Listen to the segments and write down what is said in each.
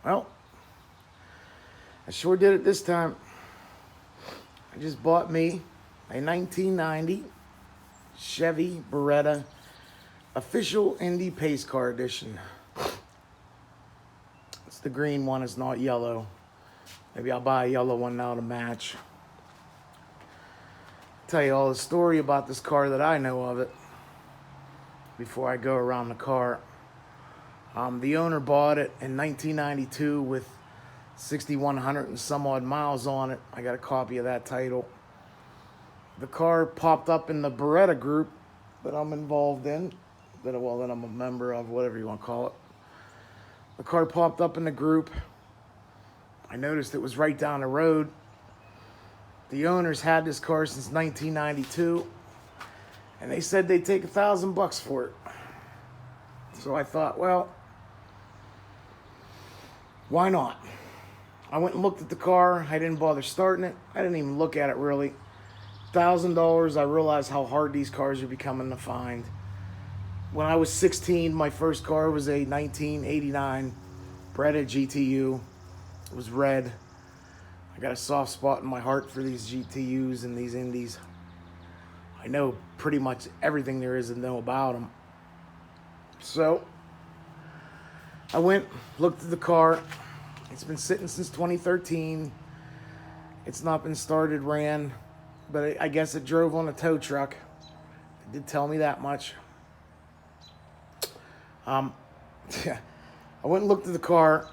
Well, I sure did it this time. I just bought me a 1990 Chevy Beretta official Indy Pace car edition. It's the green one, it's not yellow. Maybe I'll buy a yellow one now to match. Tell you all the story about this car that I know of it before I go around the car. The owner bought it in 1992 with 6,100 and some odd miles on it. I got a copy of that title. The car popped up in the Beretta group that I'm involved in, that I'm a member of, whatever you want to call it. The car popped up in the group. I noticed it was right down the road. The owners had this car since 1992, and they said they'd take $1,000 for it. So I thought, well, why not? I went and looked at the car. I didn't bother starting it. I didn't even look at it really. $1,000, I realized how hard these cars are becoming to find. When I was 16, my first car was a 1989 Beretta GTU. It was red. I got a soft spot in my heart for these GTUs and these Indies. I know pretty much everything there is to know about them. So I went, looked at the car. It's been sitting since 2013. It's not been started, ran, but I guess it drove on a tow truck. It did tell me that much. I went and looked at the car,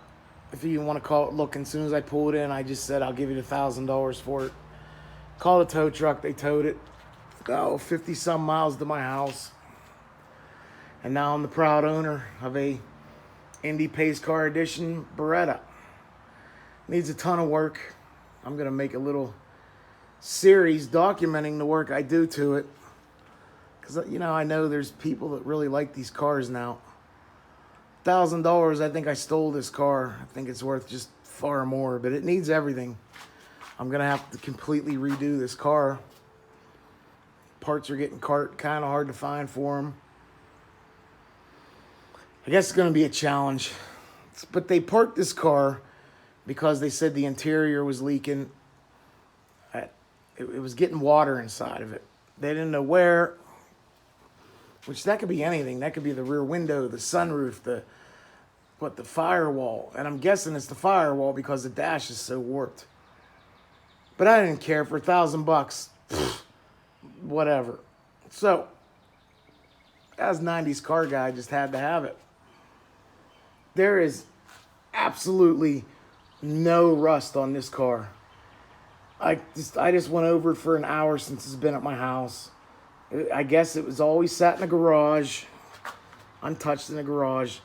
if you want to call it looking. As soon as I pulled in, I just said, I'll give you the $1,000 for it. Called a tow truck, they towed it. 50 some miles to my house. And now I'm the proud owner of a Indy Pace Car Edition Beretta. Needs a ton of work. I'm going to make a little series documenting the work I do to it. Because, I know there's people that really like these cars now. $1,000, I think I stole this car. I think it's worth just far more, but it needs everything. I'm going to have to completely redo this car. Parts are getting kind of hard to find for them. I guess it's going to be a challenge. But they parked this car because they said the interior was leaking. It was getting water inside of it. They didn't know where, which that could be anything. That could be the rear window, the sunroof, the firewall. And I'm guessing it's the firewall because the dash is so warped. But I didn't care. For $1,000, whatever. So, as 90s car guy, I just had to have it. There is absolutely no rust on this car. I just went over it for an hour since it's been at my house. I guess it was always sat in the garage, untouched in the garage.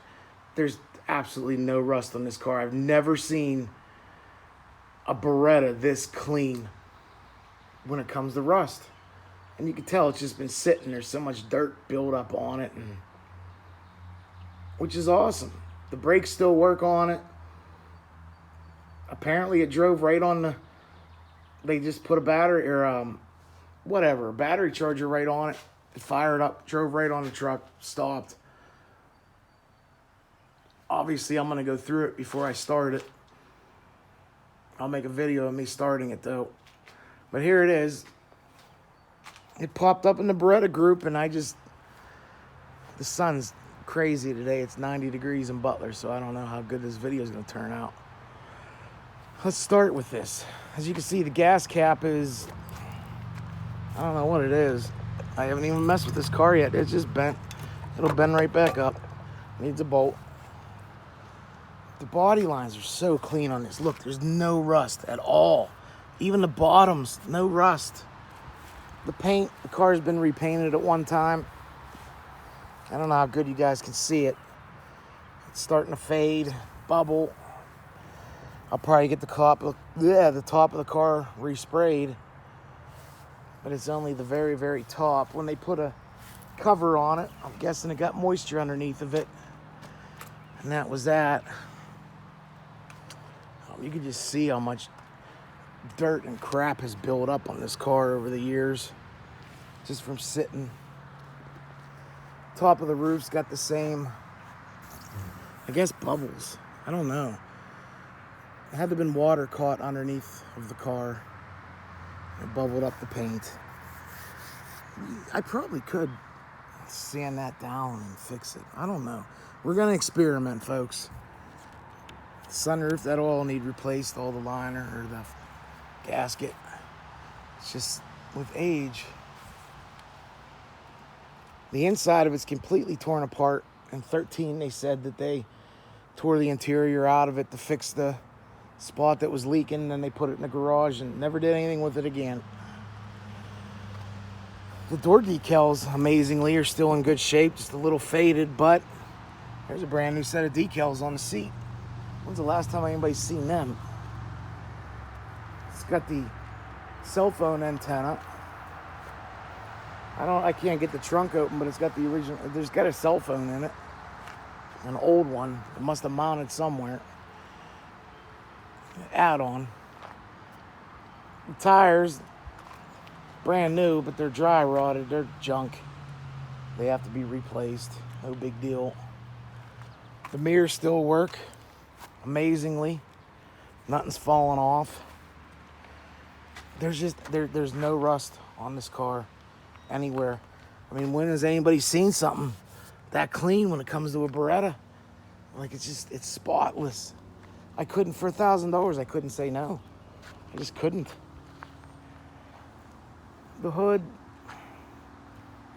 There's absolutely no rust on this car. I've never seen a Beretta this clean when it comes to rust. And you can tell it's just been sitting. There's so much dirt built up on it, which is awesome. The brakes still work on it. Apparently it drove right on they just put a battery or a battery charger right on it. It fired up, drove right on the truck, stopped. Obviously, I'm going to go through it before I start it. I'll make a video of me starting it, though. But here it is. It popped up in the Beretta group, and the sun's crazy today. It's 90 degrees in Butler, so I don't know how good this video is going to turn out. Let's start with this. As you can see, the gas cap is, I don't know what it is. I haven't even messed with this car yet. It's just bent. It'll bend right back up. Needs a bolt. The body lines are so clean on this. Look, there's no rust at all. Even the bottoms, no rust. The paint, the car's been repainted at one time. I don't know how good you guys can see it. It's starting to fade, bubble. I'll probably get the top of the car resprayed. But it's only the very, very top. When they put a cover on it, I'm guessing it got moisture underneath of it. And that was that. You can just see how much dirt and crap has built up on this car over the years. Just from sitting. Top of the roof's got the same, I guess, bubbles. I don't know. Had to have been water caught underneath of the car. It bubbled up the paint. I probably could sand that down and fix it. I don't know. We're going to experiment, folks. Sunroof, that all need replaced, all the liner or the gasket. It's just with age. The inside of it's completely torn apart. In 13, they said that they tore the interior out of it to fix the spot that was leaking, and then they put it in the garage and never did anything with it again. The door decals, amazingly, are still in good shape, just a little faded, but there's a brand new set of decals on the seat. When's the last time anybody's seen them? It's got the cell phone antenna. I can't get the trunk open, but it's got the original. There's got a cell phone in it, an old one. It must have mounted somewhere. Add-on. The tires, brand new, but they're dry rotted. They're junk. They have to be replaced. No big deal. The mirrors still work amazingly. Nothing's falling off. There's no rust on this car anywhere. I mean, when has anybody seen something that clean when it comes to a Beretta? Like, it's spotless. I couldn't, for $1,000, I couldn't say no. I just couldn't. The hood,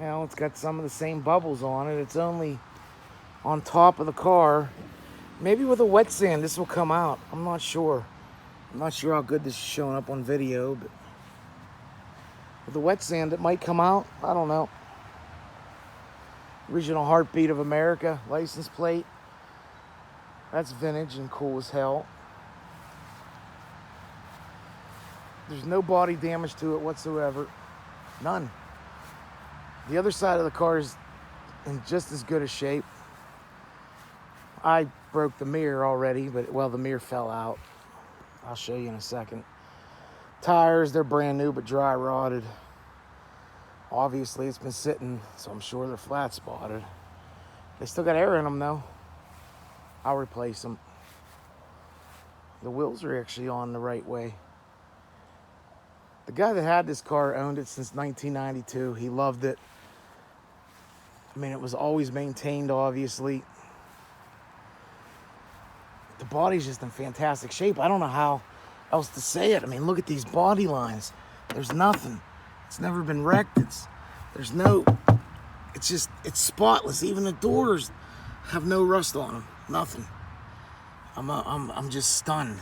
it's got some of the same bubbles on it. It's only on top of the car. Maybe with a wet sand, this will come out. I'm not sure. I'm not sure how good this is showing up on video, but with the wet sand, it might come out. I don't know. Original Heartbeat of America license plate. That's vintage and cool as hell. There's no body damage to it whatsoever. None. The other side of the car is in just as good a shape. I broke the mirror already, but the mirror fell out. I'll show you in a second. Tires, they're brand new but dry rotted. Obviously, it's been sitting, so I'm sure they're flat spotted. They still got air in them though. I'll replace them. The wheels are actually on the right way. The guy that had this car owned it since 1992. He loved it. I mean, it was always maintained, obviously. The body's just in fantastic shape. I don't know how else to say it. I mean, look at these body lines. There's nothing. It's never been wrecked. It's spotless. Even the doors have no rust on them. Nothing. I'm just stunned.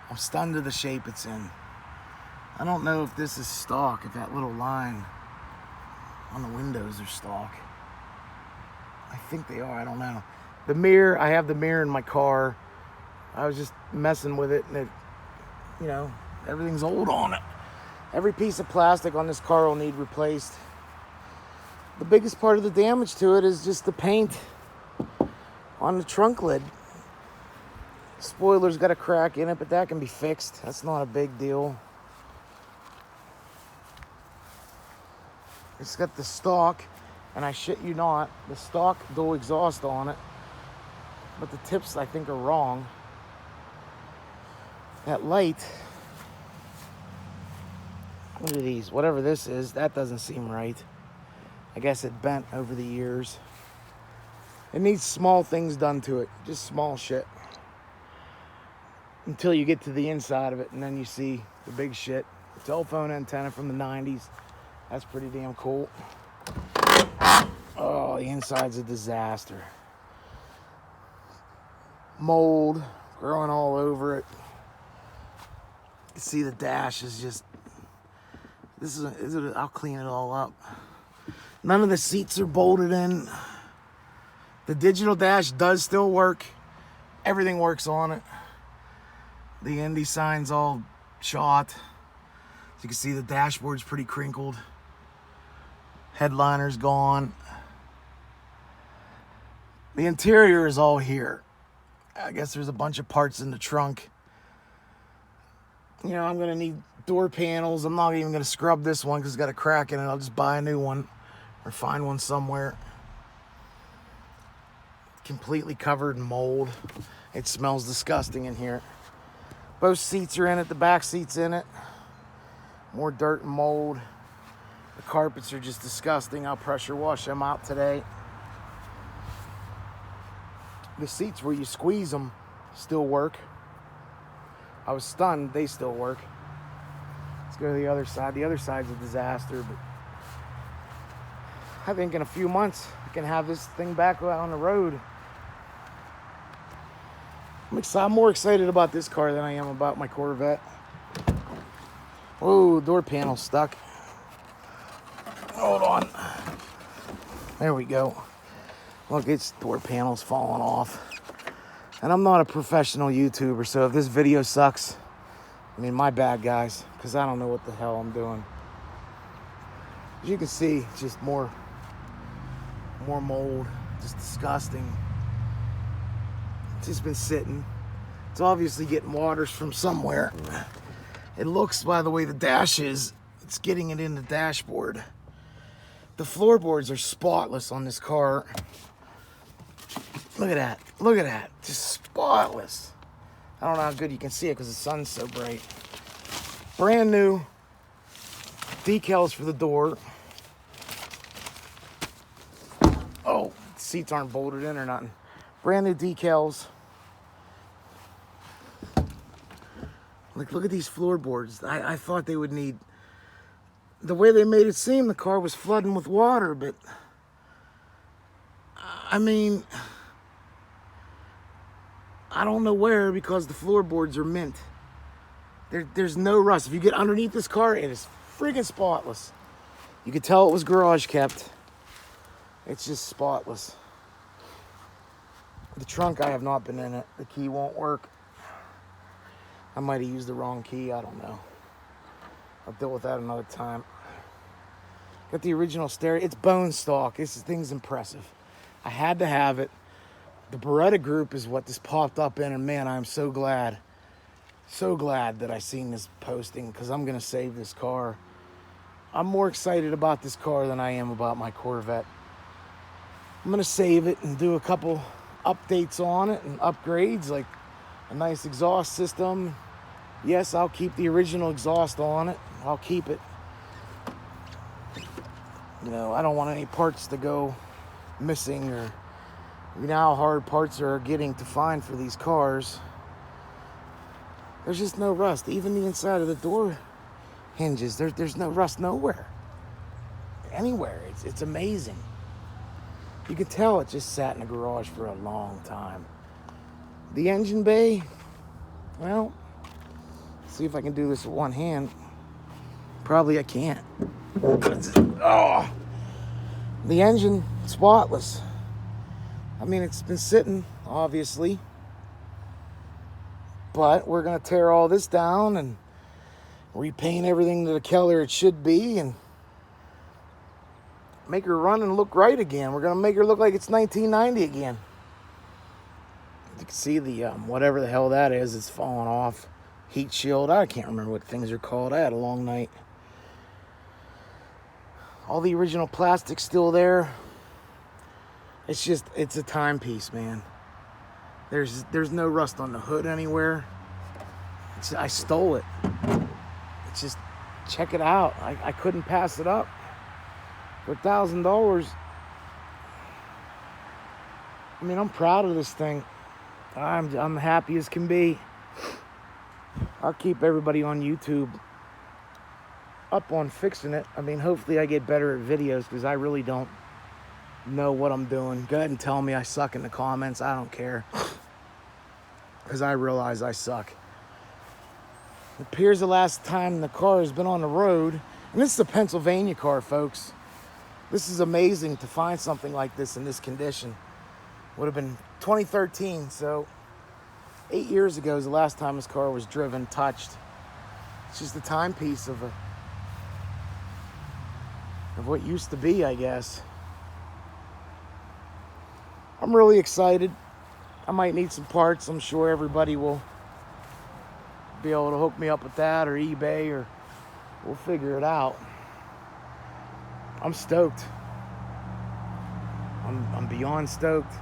I'm stunned to the shape it's in. I don't know if this is stock, if that little line on the windows are stock. I think they are, I don't know. The mirror, I have the mirror in my car. I was just messing with it, and everything's old on it. Every piece of plastic on this car will need replaced. The biggest part of the damage to it is just the paint on the trunk lid. Spoiler's got a crack in it, but that can be fixed. That's not a big deal. It's got the stock, and I shit you not, the stock dual exhaust on it, but the tips I think are wrong. That light, what are these? Whatever this is, that doesn't seem right. I guess it bent over the years. It needs small things done to it, just small shit. Until you get to the inside of it, and then you see the big shit. Telephone antenna from the 90s. That's pretty damn cool. Oh, the inside's a disaster. Mold growing all over it. You can see the dash is just... I'll clean it all up. None of the seats are bolted in. The digital dash does still work. Everything works on it. The Indy sign's all shot. As you can see, the dashboard's pretty crinkled. Headliner's gone. The interior is all here. I guess there's a bunch of parts in the trunk. I'm going to need door panels. I'm not even going to scrub this one because it's got a crack in it. I'll just buy a new one or find one somewhere. Completely covered in mold. It smells disgusting in here. Both seats are in it. The back seat's in it. More dirt and mold. The carpets are just disgusting. I'll pressure wash them out today. The seats where you squeeze them still work. I was stunned. They still work. Let's go to the other side. The other side's a disaster, but I think in a few months I can have this thing back out on the road. I'm more excited about this car than I am about my Corvette. Whoa, door panel stuck. Hold on. There we go. Look, its door panel's falling off. And I'm not a professional YouTuber, so if this video sucks, I mean, my bad, guys, because I don't know what the hell I'm doing. As you can see, just more mold, just disgusting. It's just been sitting. It's obviously getting waters from somewhere. It looks, by the way the dash is, it's getting it in the dashboard. The floorboards are spotless on this car. Look at that. Look at that. Just spotless. I don't know how good you can see it because the sun's so bright. Brand new decals for the door. Oh, the seats aren't bolted in or nothing. Brand new decals. Like, look at these floorboards. I thought they would need... The way they made it seem, the car was flooding with water, but... I mean... I don't know where, because the floorboards are mint. There's no rust. If you get underneath this car, it is freaking spotless. You could tell it was garage kept. It's just spotless. The trunk, I have not been in it. The key won't work. I might have used the wrong key. I don't know. I'll deal with that another time. Got the original stereo. It's bone stock. This thing's impressive. I had to have it. The Beretta group is what this popped up in, and man, I'm so glad that I seen this posting, because I'm going to save this car. I'm more excited about this car than I am about my Corvette. I'm going to save it and do a couple updates on it and upgrades, like a nice exhaust system. Yes, I'll keep the original exhaust on it. I'll keep it. You know, I don't want any parts to go missing, or you know how hard parts are getting to find for these cars. There's just no rust. Even the inside of the door hinges, there's no rust nowhere. Anywhere. It's amazing. You can tell it just sat in the garage for a long time. The engine bay, well, see if I can do this with one hand. Probably I can't. Oh, the engine, spotless. I mean, it's been sitting, obviously. But we're going to tear all this down and repaint everything to the color it should be and make her run and look right again. We're going to make her look like it's 1990 again. You can see the, whatever the hell that is, it's falling off. Heat shield. I can't remember what things are called. I had a long night. All the original plastic's still there. It's just, it's a timepiece, man. There's no rust on the hood anywhere. I stole it. It's just, check it out. I couldn't pass it up. For $1,000. I mean, I'm proud of this thing. I'm happy as can be. I'll keep everybody on YouTube up on fixing it. I mean, hopefully I get better at videos, because I really don't know what I'm doing. Go ahead and tell me I suck in the comments. I don't care, because I realize I suck. It appears the last time the car has been on the road, and this is a Pennsylvania car, folks. This is amazing to find something like this in this condition. Would have been 2013, so 8 years ago is the last time this car was driven, touched. It's just a timepiece of what used to be, I guess. I'm really excited. I might need some parts. I'm sure everybody will be able to hook me up with that, or eBay, or we'll figure it out. I'm stoked. I'm beyond stoked.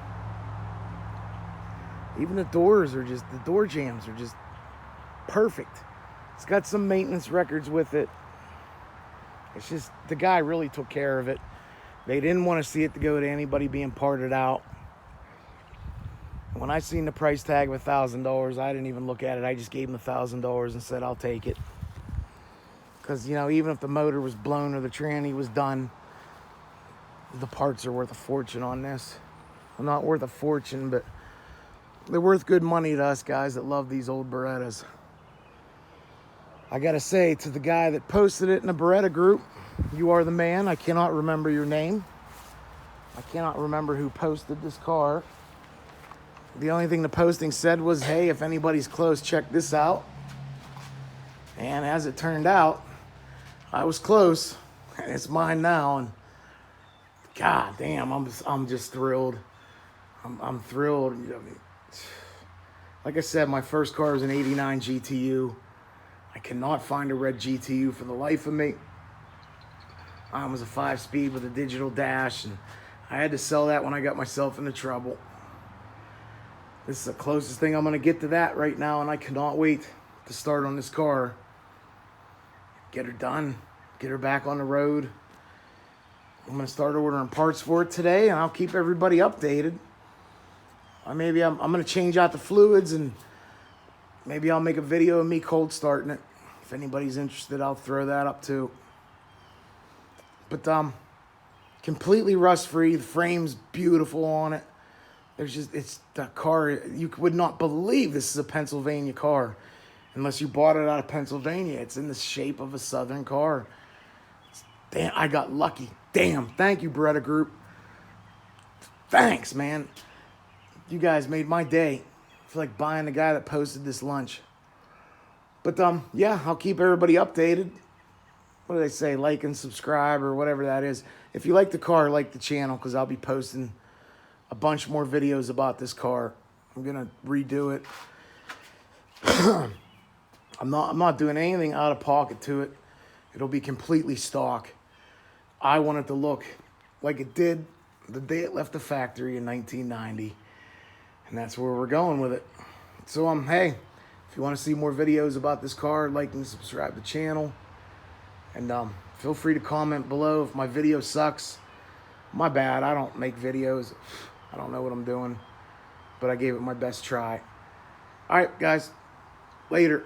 Even the doors are just, the door jambs are just perfect. It's got some maintenance records with it. It's just, the guy really took care of it. They didn't want to see it to go to anybody being parted out. When I seen the price tag of $1,000, I didn't even look at it. I just gave him $1,000 and said, I'll take it. Because, you know, even if the motor was blown or the tranny was done, the parts are worth a fortune on this. Well, not worth a fortune, but they're worth good money to us guys that love these old Berettas. I gotta say, to the guy that posted it in the Beretta group, you are the man. I cannot remember your name. I cannot remember who posted this car. The only thing the posting said was, hey, if anybody's close, check this out. And as it turned out, I was close, and it's mine now. And God damn, I'm just thrilled. I'm thrilled. Like I said, my first car was an '89 GTU. I cannot find a red GTU for the life of me. Mine was a 5-speed with a digital dash, and I had to sell that when I got myself into trouble. This is the closest thing I'm going to get to that right now, and I cannot wait to start on this car. Get her done. Get her back on the road. I'm going to start ordering parts for it today, and I'll keep everybody updated. I'm going to change out the fluids, and maybe I'll make a video of me cold starting it. If anybody's interested, I'll throw that up too. But completely rust-free. The frame's beautiful on it. It's the car. You would not believe this is a Pennsylvania car unless you bought it out of Pennsylvania. It's in the shape of a Southern car. Damn, I got lucky. Damn, thank you, Beretta Group. Thanks, man. You guys made my day. I feel like buying the guy that posted this lunch. But yeah, I'll keep everybody updated. What do they say? Like and subscribe or whatever that is. If you like the car, like the channel, because I'll be posting a bunch more videos about this car. I'm gonna redo it. I'm not doing anything out of pocket to it. It'll be completely stock. I want it to look like it did the day it left the factory in 1990. And that's where we're going with it. So hey, if you want to see more videos about this car, like and subscribe to the channel. And feel free to comment below if my video sucks. My bad, I don't make videos. I don't know what I'm doing, but I gave it my best try. All right, guys, later.